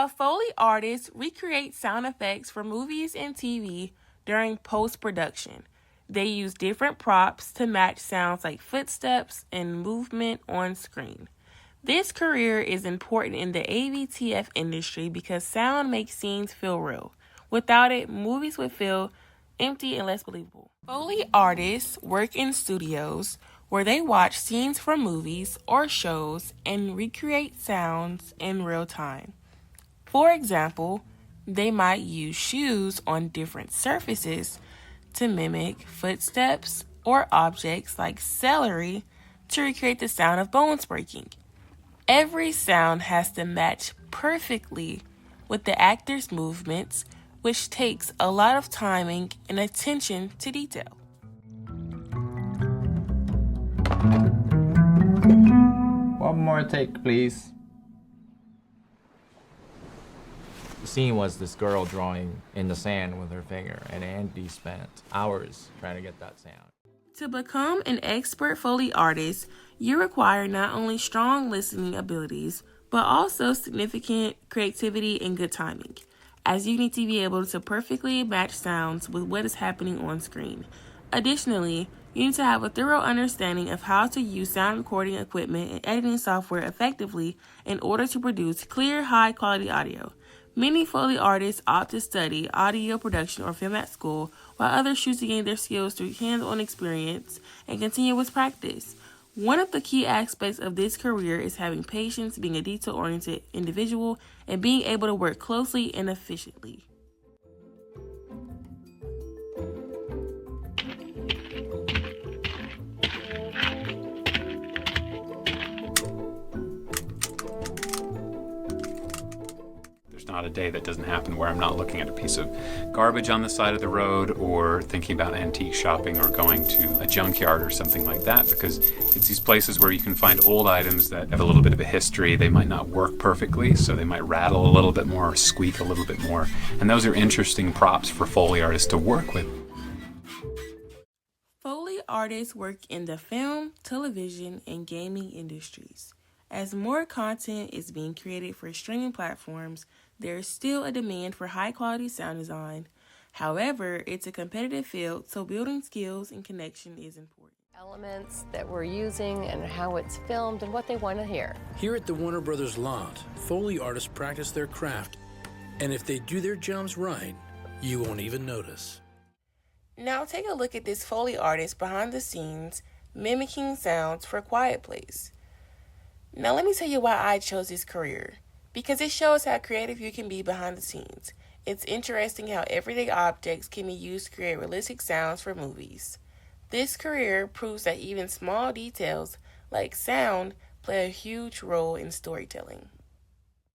A Foley artist recreates sound effects for movies and TV during post-production. They use different props to match sounds like footsteps and movement on screen. This career is important in the AVTF industry because sound makes scenes feel real. Without it, movies would feel empty and less believable. Foley artists work in studios where they watch scenes from movies or shows and recreate sounds in real time. For example, they might use shoes on different surfaces to mimic footsteps or objects like celery to recreate the sound of bones breaking. Every sound has to match perfectly with the actor's movements, which takes a lot of timing and attention to detail. One more take, please. The scene was this girl drawing in the sand with her finger, and Andy spent hours trying to get that sound. To become an expert Foley artist, you require not only strong listening abilities, but also significant creativity and good timing, as you need to be able to perfectly match sounds with what is happening on screen. Additionally, you need to have a thorough understanding of how to use sound recording equipment and editing software effectively in order to produce clear, high-quality audio. Many Foley artists opt to study audio production or film at school, while others choose to gain their skills through hands-on experience and continuous practice. One of the key aspects of this career is having patience, being a detail-oriented individual, and being able to work closely and efficiently. Not a day that doesn't happen where I'm not looking at a piece of garbage on the side of the road or thinking about antique shopping or going to a junkyard or something like that, because it's these places where you can find old items that have a little bit of a history. They might not work perfectly, so they might rattle a little bit more or squeak a little bit more, and those are interesting props for Foley artists to work with. Foley artists work in the film, television, and gaming industries. As more content is being created for streaming platforms, there is still a demand for high-quality sound design. However, it's a competitive field, so building skills and connection is important. Elements that we're using and how it's filmed and what they want to hear. Here at the Warner Brothers lot, Foley artists practice their craft, and if they do their jobs right, you won't even notice. Now take a look at this Foley artist behind the scenes mimicking sounds for Quiet Place. Now let me tell you why I chose this career. Because it shows how creative you can be behind the scenes. It's interesting how everyday objects can be used to create realistic sounds for movies. This career proves that even small details like sound play a huge role in storytelling.